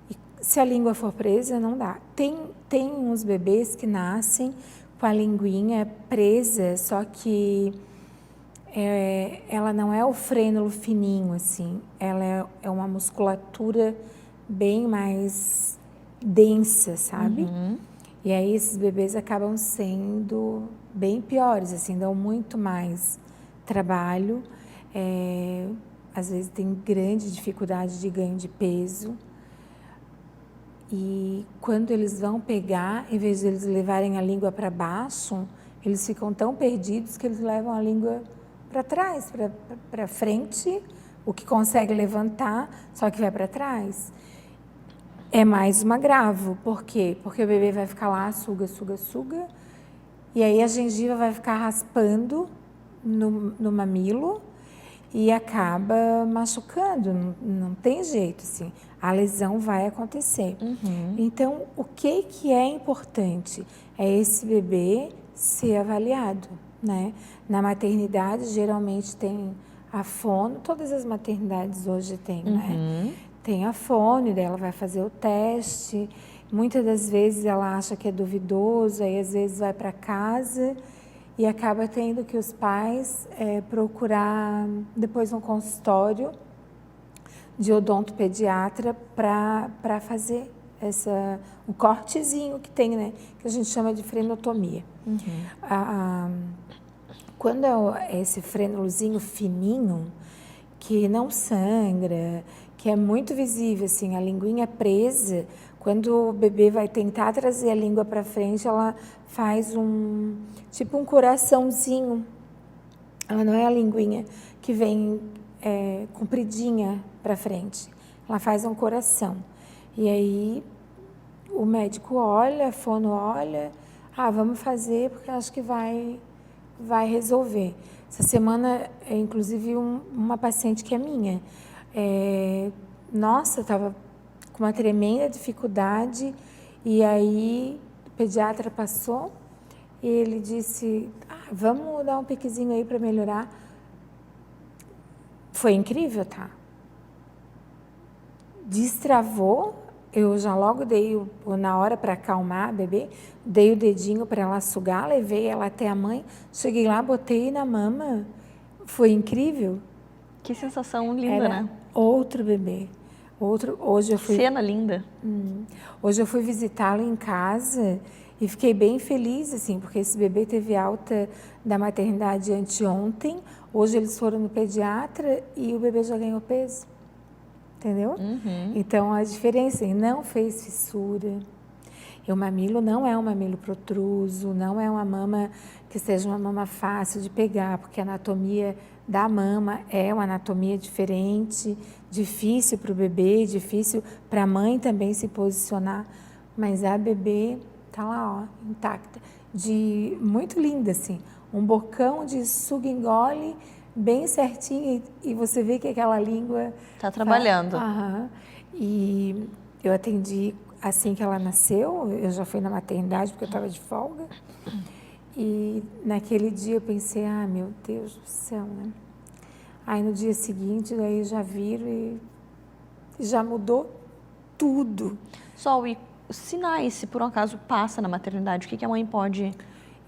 E se a língua for presa, não dá. Tem uns bebês que nascem com a linguinha presa, só que ela não é o frênulo fininho, assim. Ela é uma musculatura bem mais densa, sabe? Uhum. E aí esses bebês acabam sendo bem piores, assim, dão muito mais trabalho. Às vezes tem grande dificuldade de ganho de peso. E quando eles vão pegar, em vez de eles levarem a língua para baixo, eles ficam tão perdidos que eles levam a língua para trás, para frente, o que consegue levantar, só que vai para trás. É mais um agravo. Por quê? Porque o bebê vai ficar lá, suga, suga, suga, e aí a gengiva vai ficar raspando no mamilo e acaba machucando, não tem jeito, assim. A lesão vai acontecer. Uhum. Então, o que é importante? É esse bebê ser avaliado, né? Na maternidade, geralmente tem a fono, todas as maternidades hoje têm, né? Uhum. Tem a fono, daí ela vai fazer o teste. Muitas das vezes ela acha que é duvidoso, aí às vezes vai para casa e acaba tendo que os pais procurar depois um consultório de odontopediatra para fazer um cortezinho que tem, né? Que a gente chama de frenotomia. Uhum. Quando é esse frênulozinho fininho, que não sangra, que é muito visível, assim, a linguinha presa, quando o bebê vai tentar trazer a língua para frente, ela faz tipo um coraçãozinho. Ela não é a linguinha que vem compridinha para frente. Ela faz um coração. E aí o médico olha, a fono olha, vamos fazer porque acho que vai resolver. Essa semana, inclusive, uma paciente que é minha, nossa, estava com uma tremenda dificuldade e aí o pediatra passou e ele disse, vamos dar um piquezinho aí para melhorar. Foi incrível, tá? Destravou, eu já logo dei, na hora para acalmar a bebê, dei o dedinho para ela sugar, levei ela até a mãe, cheguei lá, botei na mama, foi incrível. Que sensação linda, Era né? outro bebê. Hoje eu fui... Cena linda. Hoje eu fui visitá-lo em casa E fiquei bem feliz, assim, porque esse bebê teve alta da maternidade anteontem, hoje eles foram no pediatra e o bebê já ganhou peso, entendeu? Então, a diferença, não fez fissura. E o mamilo não é um mamilo protruso, não é uma mama que seja uma mama fácil de pegar, porque a anatomia da mama é uma anatomia diferente, difícil para o bebê, difícil para a mãe também se posicionar, mas a bebê tá lá, ó, intacta, muito linda, assim, um bocão de suga-engole bem certinho e você vê que aquela língua... Tá trabalhando. E eu atendi assim que ela nasceu, eu já fui na maternidade porque eu estava de folga. E naquele dia eu pensei, meu Deus do céu, né? Aí no dia seguinte, daí já viram e já mudou tudo. Sol, e sinais, se por um acaso passa na maternidade, o que a mãe pode...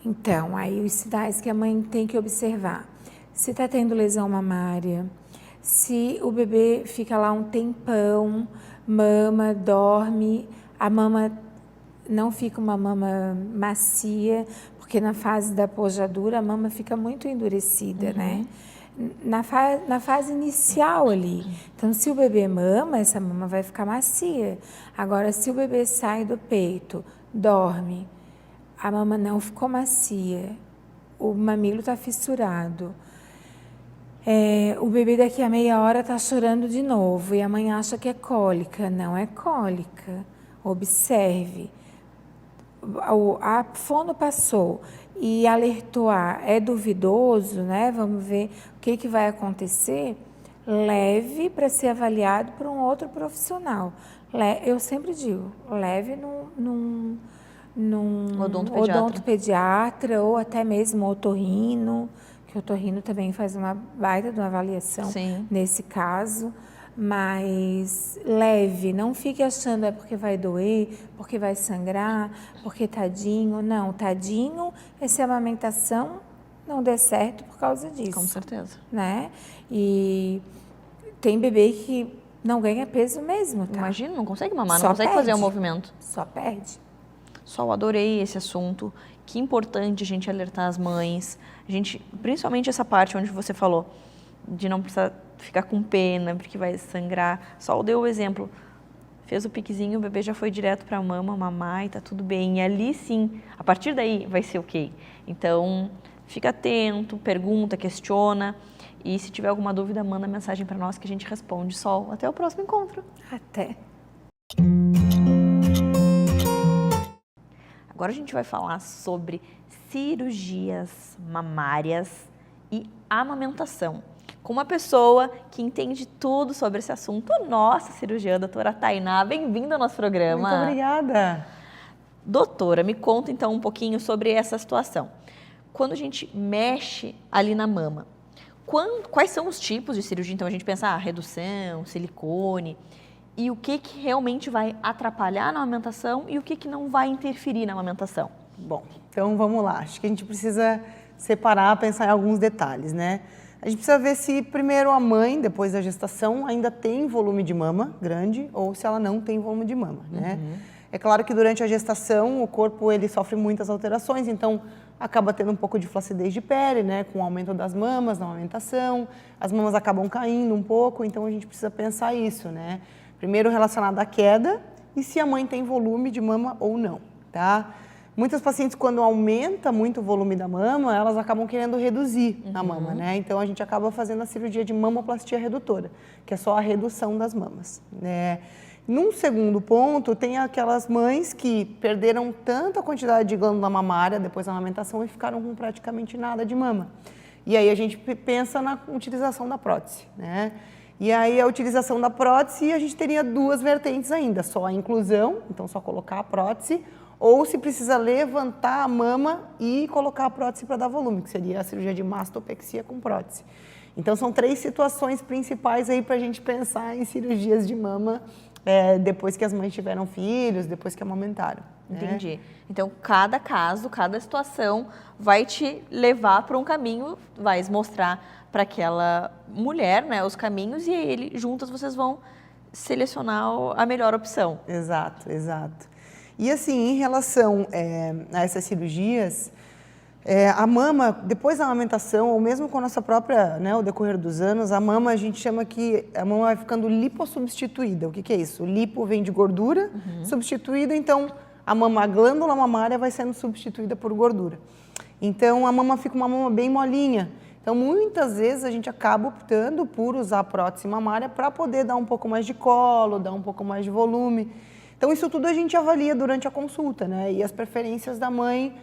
Então, aí os sinais que a mãe tem que observar. Se está tendo lesão mamária, se o bebê fica lá um tempão, mama, dorme, a mama não fica uma mama macia, porque na fase da pojadura a mama fica muito endurecida, né? Na fase inicial ali. Então, se o bebê mama, essa mama vai ficar macia. Agora, se o bebê sai do peito, dorme, a mama não ficou macia, o mamilo está fissurado, o bebê daqui a meia hora está chorando de novo e a mãe acha que é cólica. Não é cólica. Observe. A fono passou e alertou, é duvidoso, né? Vamos ver o que vai acontecer. Leve para ser avaliado por um outro profissional. Eu sempre digo, leve num odontopediatra ou até mesmo otorrino, que o otorrino também faz uma baita de uma avaliação nesse caso, mas leve, não fique achando porque vai doer, porque vai sangrar, porque tadinho. Não, tadinho é se a amamentação não der certo por causa disso. Com certeza. Né? E tem bebê que não ganha peso mesmo, tá? Imagina, não consegue mamar, não consegue fazer o movimento. Só perde. Sol, adorei esse assunto. Que importante a gente alertar as mães. Principalmente essa parte onde você falou de não precisar ficar com pena, porque vai sangrar. Sol deu o exemplo. Fez o piquezinho, o bebê já foi direto para a mama, mamar e tá tudo bem. E ali sim, a partir daí vai ser ok. Então, fica atento, pergunta, questiona. E se tiver alguma dúvida, manda mensagem para nós que a gente responde. Sol, até o próximo encontro. Até. Agora a gente vai falar sobre cirurgias mamárias e amamentação. Com uma pessoa que entende tudo sobre esse assunto, a nossa cirurgiã, a doutora Tainá. Bem-vinda ao nosso programa. Muito obrigada. Doutora, me conta então um pouquinho sobre essa situação. Quando a gente mexe ali na mama, quais são os tipos de cirurgia? Então a gente pensa, redução, silicone, e o que realmente vai atrapalhar na amamentação e o que não vai interferir na amamentação? Bom, então vamos lá. Acho que a gente precisa separar, pensar em alguns detalhes, né? A gente precisa ver se primeiro a mãe, depois da gestação, ainda tem volume de mama grande ou se ela não tem volume de mama, né? É claro que durante a gestação o corpo ele sofre muitas alterações, então acaba tendo um pouco de flacidez de pele, né? Com o aumento das mamas na amamentação, as mamas acabam caindo um pouco, então a gente precisa pensar isso, né? Primeiro relacionado à queda e se a mãe tem volume de mama ou não, tá? Muitas pacientes, quando aumenta muito o volume da mama, elas acabam querendo reduzir a mama, né? Então, a gente acaba fazendo a cirurgia de mamoplastia redutora, que é só a redução das mamas, né? Num segundo ponto, tem aquelas mães que perderam tanta quantidade de glândula mamária depois da amamentação e ficaram com praticamente nada de mama. E aí, a gente pensa na utilização da prótese, né? E aí, a utilização da prótese, a gente teria duas vertentes ainda, só a inclusão, então só colocar a prótese, ou se precisa levantar a mama e colocar a prótese para dar volume, que seria a cirurgia de mastopexia com prótese. Então, são 3 situações principais aí para a gente pensar em cirurgias de mama depois que as mães tiveram filhos, depois que amamentaram. Entendi. Então, cada caso, cada situação vai te levar para um caminho, vai mostrar para aquela mulher, né, os caminhos e juntas vocês vão selecionar a melhor opção. Exato, exato. E assim, em relação a essas cirurgias, a mama, depois da amamentação, ou mesmo com a nossa própria, né, o decorrer dos anos, a mama, a gente chama que a mama vai ficando lipossubstituída. O que é isso? Lipo vem de gordura, substituída, então a glândula mamária vai sendo substituída por gordura. Então a mama fica uma mama bem molinha. Então muitas vezes a gente acaba optando por usar a prótese mamária para poder dar um pouco mais de colo, dar um pouco mais de volume. Então isso tudo a gente avalia durante a consulta, né? E as preferências da mãe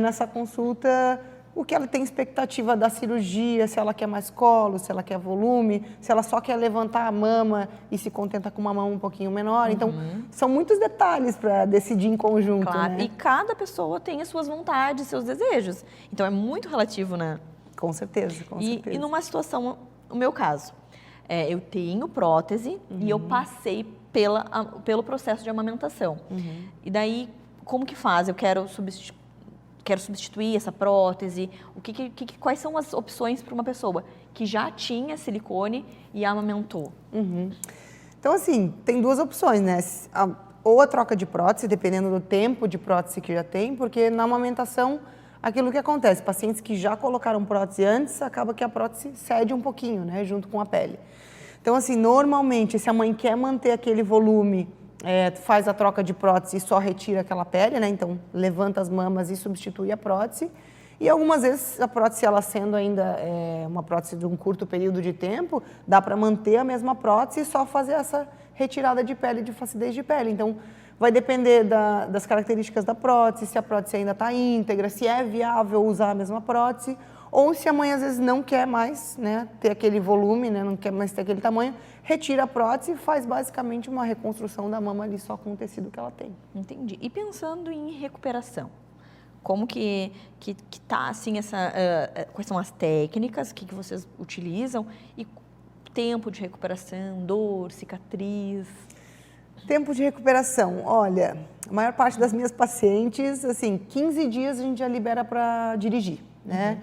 nessa consulta, o que ela tem expectativa da cirurgia, se ela quer mais colo, se ela quer volume, se ela só quer levantar a mama e se contenta com uma mama um pouquinho menor. Então, são muitos detalhes para decidir em conjunto, Claro, né? e cada pessoa tem as suas vontades, seus desejos. Então, é muito relativo, né? Com certeza, com certeza. E numa situação, o meu caso, eu tenho prótese e eu passei pelo processo de amamentação. E daí, como que faz? Eu quero substituir essa prótese? Quais são as opções para uma pessoa que já tinha silicone e amamentou? Então, assim, tem duas opções, né? Ou a troca de prótese, dependendo do tempo de prótese que já tem, porque na amamentação, aquilo que acontece, pacientes que já colocaram prótese antes, acaba que a prótese cede um pouquinho, né, junto com a pele. Então, assim, normalmente, se a mãe quer manter aquele volume, faz a troca de prótese e só retira aquela pele, né? Então, levanta as mamas e substitui a prótese. E algumas vezes a prótese, ela sendo ainda uma prótese de um curto período de tempo, dá para manter a mesma prótese e só fazer essa retirada de pele, de flacidez de pele. Então, vai depender das características da prótese, se a prótese ainda está íntegra, se é viável usar a mesma prótese, ou se a mãe às vezes não quer mais, né, ter aquele volume, né, não quer mais ter aquele tamanho, retira a prótese e faz basicamente uma reconstrução da mama ali só com o tecido que ela tem. Entendi. E pensando em recuperação, como que tá assim quais são as técnicas que vocês utilizam e tempo de recuperação, dor, cicatriz? Tempo de recuperação, olha, a maior parte das minhas pacientes, assim, 15 dias a gente já libera para dirigir, né?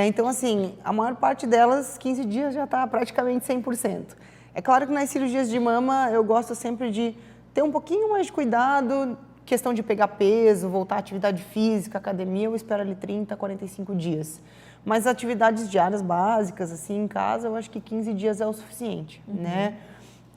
Então, assim, a maior parte delas, 15 dias já está praticamente 100%. É claro que nas cirurgias de mama eu gosto sempre de ter um pouquinho mais de cuidado, questão de pegar peso, voltar à atividade física, academia, eu espero ali 30, 45 dias. Mas atividades diárias básicas, assim, em casa, eu acho que 15 dias é o suficiente, né?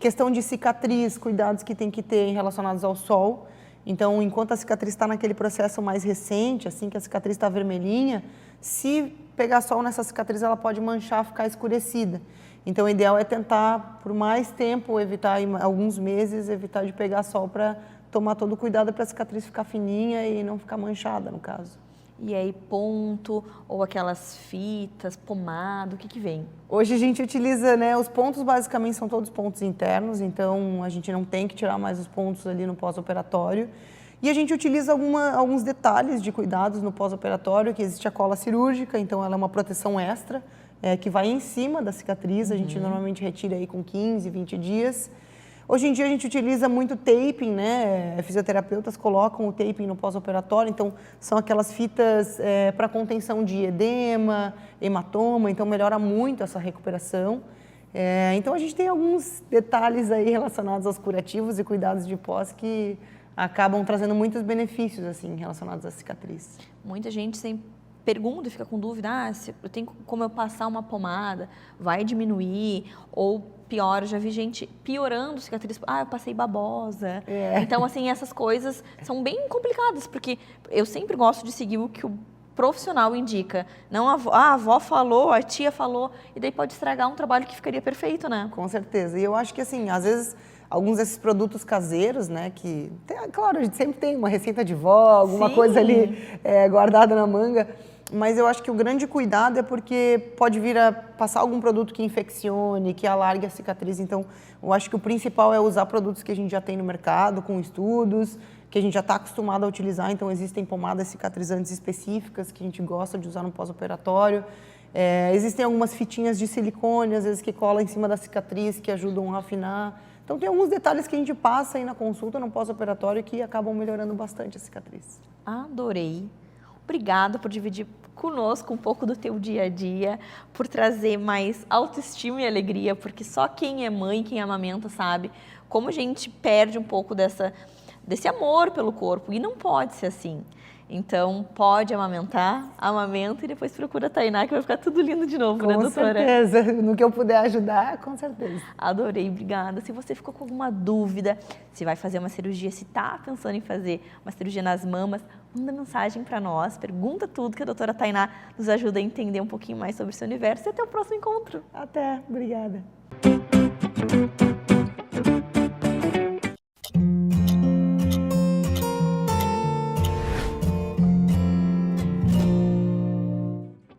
Questão de cicatriz, cuidados que tem que ter relacionados ao sol. Então, enquanto a cicatriz está naquele processo mais recente, assim que a cicatriz está vermelhinha, se pegar sol nessa cicatriz, ela pode manchar, ficar escurecida. Então, o ideal é tentar, por mais tempo, evitar, alguns meses, evitar de pegar sol para tomar todo o cuidado para a cicatriz ficar fininha e não ficar manchada, no caso. E aí, ponto, ou aquelas fitas, pomada, o que vem? Hoje a gente utiliza, né, os pontos basicamente são todos pontos internos, então a gente não tem que tirar mais os pontos ali no pós-operatório. E a gente utiliza alguns detalhes de cuidados no pós-operatório, que existe a cola cirúrgica, então ela é uma proteção extra, que vai em cima da cicatriz, a gente normalmente retira aí com 15, 20 dias. Hoje em dia a gente utiliza muito taping, né? Fisioterapeutas colocam o taping no pós-operatório, então são aquelas fitas para contenção de edema, hematoma, então melhora muito essa recuperação. Então a gente tem alguns detalhes aí relacionados aos curativos e cuidados de pós que acabam trazendo muitos benefícios assim relacionados à cicatriz. Muita gente sempre pergunta e fica com dúvida, se eu tenho como eu passar uma pomada, vai diminuir, ou pior, já vi gente piorando cicatriz, eu passei babosa. Então, assim, essas coisas são bem complicadas, porque eu sempre gosto de seguir o que o profissional indica. Não a avó falou, a tia falou, e daí pode estragar um trabalho que ficaria perfeito, né? Com certeza. E eu acho que, assim, às vezes, alguns desses produtos caseiros, né, que, claro, a gente sempre tem uma receita de vó, alguma coisa ali guardada na manga, mas eu acho que o grande cuidado é porque pode vir a passar algum produto que infeccione, que alargue a cicatriz. Então, eu acho que o principal é usar produtos que a gente já tem no mercado, com estudos, que a gente já está acostumado a utilizar. Então, existem pomadas cicatrizantes específicas que a gente gosta de usar no pós-operatório. Existem algumas fitinhas de silicone, às vezes, que colam em cima da cicatriz, que ajudam a afinar. Então, tem alguns detalhes que a gente passa aí na consulta, no pós-operatório, que acabam melhorando bastante a cicatriz. Adorei. Obrigada por dividir conosco um pouco do teu dia a dia, por trazer mais autoestima e alegria, porque só quem é mãe, quem amamenta sabe como a gente perde um pouco desse amor pelo corpo, e não pode ser assim. Então, pode amamentar, amamenta e depois procura a Tainá, que vai ficar tudo lindo de novo, né, Com doutora? certeza, no que eu puder ajudar, com certeza. Adorei, obrigada. Se você ficou com alguma dúvida, se vai fazer uma cirurgia, se está pensando em fazer uma cirurgia nas mamas, manda mensagem para nós, pergunta tudo, que a doutora Tainá nos ajuda a entender um pouquinho mais sobre o seu universo. E até o próximo encontro. Até, obrigada.